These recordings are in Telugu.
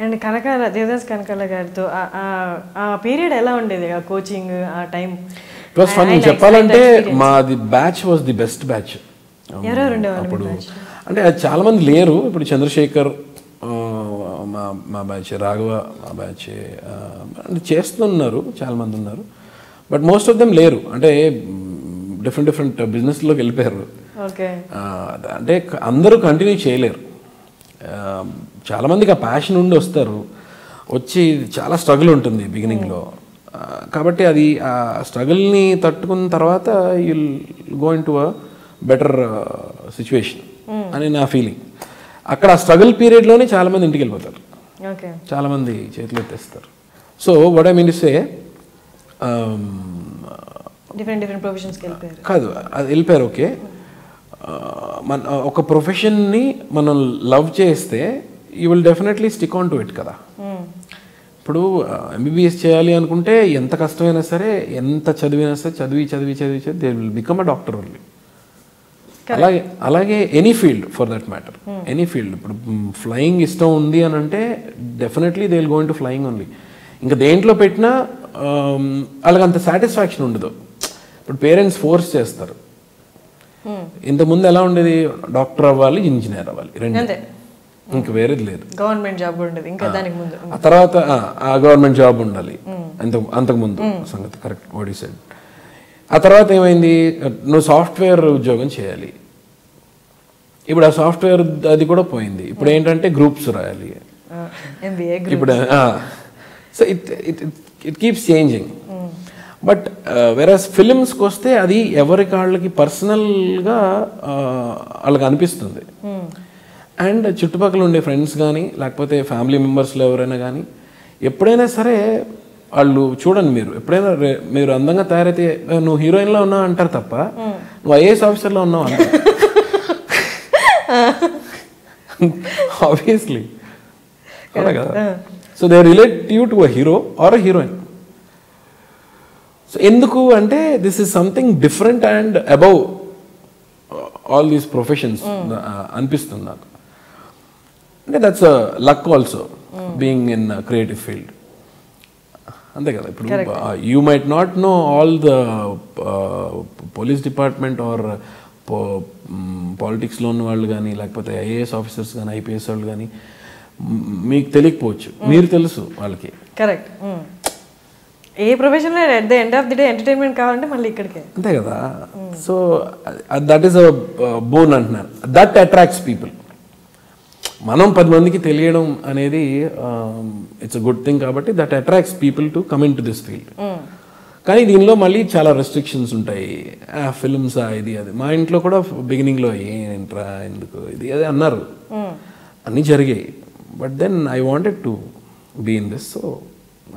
అండ్ కనకాల దేవదాస్ కనకాల గారితో ఆ పీరియడ్ ఎలా ఉండేది, ఆ కోచింగ్, ఆ టైం? It was fun. చెప్పాలంటే మాది batch was the best batch. అప్పుడు అంటే చాలా మంది లేరు. ఇప్పుడు చంద్రశేఖర్ మా బ్యాచ్, రాఘవ మా బ్యాచ్ చేస్తున్నారు, చాలా మంది ఉన్నారు. బట్ మోస్ట్ ఆఫ్ దెమ్ లేరు. అంటే డిఫరెంట్ బిజినెస్లోకి వెళ్ళిపోయారు. అంటే అందరూ కంటిన్యూ చేయలేరు. చాలామందికి ఆ ప్యాషన్ ఉండి వస్తారు, వచ్చి చాలా స్ట్రగుల్ ఉంటుంది బిగినింగ్లో. కాబట్టి అది ఆ స్ట్రగుల్ని తట్టుకున్న తర్వాత you'll go in to a better situation అని నా ఫీలింగ్. అక్కడ ఆ స్ట్రగుల్ పీరియడ్లోనే చాలామంది ఇంటికి వెళ్ళిపోతారు, చాలామంది చేతులు ఎత్తేస్తారు. So what I mean to say, కాదు అది వెళ్ళిపోయారు. ఓకే, మన ఒక ప్రొఫెషన్ని మనం లవ్ చేస్తే you will definitely stick on to it కదా. ఇప్పుడు ఎంబీబీఎస్ చేయాలి అనుకుంటే ఎంత కష్టమైనా సరే, ఎంత చదివినా సరే, చదివి they will become a doctor only. అలాగే any field for that matter, any field. ఇప్పుడు ఫ్లయింగ్ ఇష్టం ఉంది అని అంటే definitely they will go in to flying only. ఇంకా దేంట్లో పెట్టినా వాళ్ళకి అంత సాటిస్ఫాక్షన్ ఉండదు. ఇప్పుడు పేరెంట్స్ ఫోర్స్ చేస్తారు. ఇంతకుముందు ఎలా ఉండేది, డాక్టర్ అవ్వాలి, ఇంజనీర్ అవ్వాలి, రెండు, ఇంకా వేరేది లేదు. గవర్నమెంట్ జాబ్ ఉండేది ఇంకా దానికి ముందు. ఆ తర్వాత గవర్నమెంట్ జాబ్ ఉండాలి, అంతకుముందు సంగతి కరెక్ట్ వాట్ యు సెడ్. ఆ తర్వాత ఏమైంది, నువ్వు సాఫ్ట్వేర్ ఉద్యోగం చేయాలి. ఇప్పుడు ఆ సాఫ్ట్వేర్ అది కూడా పోయింది. ఇప్పుడు ఏంటంటే గ్రూప్స్ రాయాలి. ఇప్పుడు so it keeps changing. But వెరస్ ఫిలిమ్స్కి వస్తే అది ఎవరి వాళ్ళకి పర్సనల్గా వాళ్ళకి అనిపిస్తుంది. అండ్ చుట్టుపక్కల ఉండే ఫ్రెండ్స్ కానీ లేకపోతే ఫ్యామిలీ మెంబర్స్లో ఎవరైనా కానీ ఎప్పుడైనా సరే వాళ్ళు చూడండి, మీరు ఎప్పుడైనా మీరు అందంగా తయారైతే నువ్వు హీరోయిన్లో ఉన్నావు అంటారు తప్ప నువ్వు ఐఏఎస్ ఆఫీసర్లో ఉన్నావు అంటారు. ఆబ్వియస్లీ అలా కదా. So they relate you to a hero or a heroine. So ఎందుకు అంటే this is something different and above all these professions అనిపిస్తుంది నాకు. అంటే that's luck also being in creative field, అంతే కదా. ఇప్పుడు you might not know all the police department or పాలిటిక్స్లో ఉన్న వాళ్ళు కానీ లేకపోతే ఐఏఎస్ ఆఫీసర్స్ కానీ ఐపీఎస్ వాళ్ళు కానీ మీకు తెలియకపోవచ్చు, మీరు తెలుసు వాళ్ళకి. కరెక్ట్. ఏ ప్రొఫెషన్లో at the end of the day entertainment కావాలంటే మళ్ళీ ఇక్కడికే, అంతే కదా. So that is a bone అంటున్నారు. That attracts people. మనం 10 మందికి తెలియడం అనేది ఇట్స్ అ గుడ్ థింగ్. కాబట్టి that attracts people to come into this field. కానీ దీనిలో మళ్ళీ చాలా రెస్ట్రిక్షన్స్ ఉంటాయి. ఫిల్మ్స్ ఇది అది. మా ఇంట్లో కూడా బిగినింగ్లో ఏంట్రా ఎందుకు ఇది అది అన్నారు, అన్నీ జరిగాయి. But then I wanted to be in this, so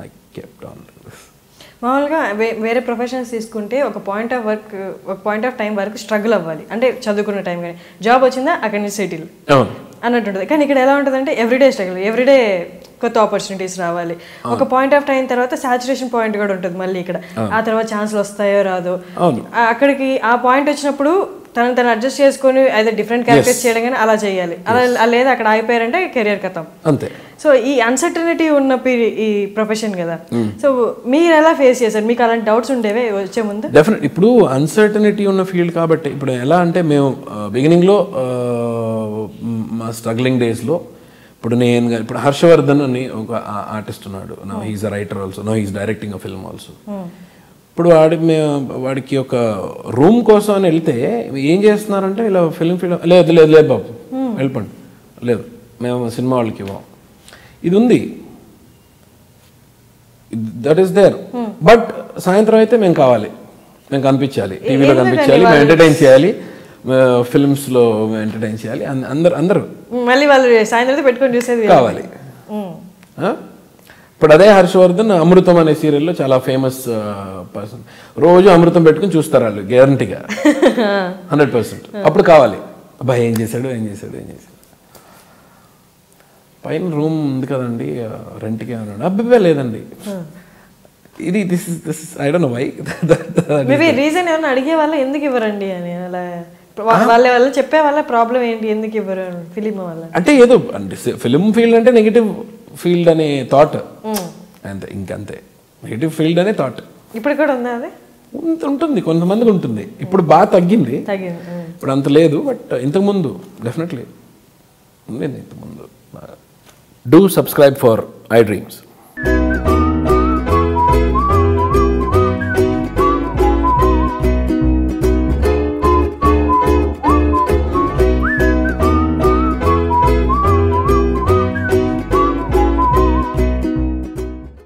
I kept on this. మామూలుగా వేరే ప్రొఫెషన్స్ తీసుకుంటే ఒక పాయింట్ ఆఫ్ టైం వరకు స్ట్రగుల్ అవ్వాలి, అంటే చదువుకున్న టైం కానీ జాబ్ వచ్చిందా అక్కడి నుంచి సెటిల్ అన్నట్టు ఉంటుంది. కానీ ఇక్కడ ఎలా ఉంటుంది అంటే ఎవ్రీడే స్ట్రగుల్, ఎవ్రీడే కొత్త ఆపర్చునిటీస్ రావాలి. ఒక పాయింట్ ఆఫ్ టైం తర్వాత సాచురేషన్ పాయింట్ కూడా ఉంటుంది మళ్ళీ ఇక్కడ. ఆ తర్వాత ఛాన్స్లు వస్తాయో రాదో, అక్కడికి ఆ పాయింట్ వచ్చినప్పుడు తను అడ్జస్ట్ చేసుకొని అయితే డిఫరెంట్ క్యారెక్టర్స్ చేయడం కానీ అలా చేయాలి. అలా లేదా అక్కడ ఆగిపోయారంటే కెరియర్ కథం, అంతే. సో ఈ అన్సర్టనిటీ ఉన్న ఈ ప్రొఫెషన్ కదా. సో మీరు ఎలా ఫేస్ చేశారు? మీకు అలాంటి డౌట్స్ ఉండేవే వచ్చే ముందు? డెఫినెట్. ఇప్పుడు అన్సర్టనిటీ ఉన్న ఫీల్డ్ కాబట్టి ఇప్పుడు ఎలా అంటే మేము బిగినింగ్లో మా స్ట్రగ్లింగ్ డేస్లో ఇప్పుడు హర్షవర్ధన్ అని ఒక ఆర్టిస్ట్ ఉన్నాడు. Now he's a writer also, now he's directing a film also. ఇప్పుడు వాడికి ఒక రూమ్ కోసం అని వెళ్తే ఏం చేస్తున్నారంటే ఇలా ఫిల్మ్ లేదు లేదు లేదు బాబు వెళ్ళిపోండి, లేదు మేము సినిమా వాళ్ళకి ఇవ్వం, ఇది ఉంది, దట్ ఈస్ దేర్. బట్ సాయంత్రం అయితే మేము కావాలి, మేము కనిపించాలి, టీవీలో కనిపించాలి, మేము ఎంటర్టైన్ చేయాలి, ఫిల్మ్స్లో ఎంటర్టైన్ చేయాలి, అందరూ మళ్ళీ వాళ్ళు సాయంత్రం పెట్టుకొని చూసేది కావాలి. ఇప్పుడు అదే హర్షవర్ధన్ అమృతం అనే సీరియల్లో చాలా ఫేమస్ పర్సన్. రోజు అమృతం పెట్టుకుని చూస్తారు వాళ్ళు గ్యారంటీగా 100%. అప్పుడు కావాలి, అబ్బాయి ఏం చేశాడు. పైన రూమ్ ఉంది కదండి రెంట్కి అన్నాడు. అబ్బాయి లేదండి, ఇది this is I don't know why. Maybe reason ఏమైనా అడిగే వాళ్ళ ఎందుకు ఇవ్వరండి అని, అలా వాళ్ళ చెప్పే వాళ్ళ ప్రాబ్లం ఏంటి, ఎందుకు ఇవ్వరు ఫిలిం వల్ల అంటే ఏదో ఫిలిం ఫీల్డ్ అంటే నెగిటివ్ ఫీల్డ్ అనే థాట్ అంతే, ఇంకంతే. నెగిటివ్ ఫీల్డ్ అనే థాట్ ఇప్పుడు కూడా ఉందా అది? ఉంటుంది, కొంతమందికి ఉంటుంది. ఇప్పుడు బాగా తగ్గింది, ఇప్పుడు అంత లేదు. బట్ ఇంతకుముందు డెఫినెట్లీ ఉంది, ఇంతకుముందు. Do subscribe for I dreams.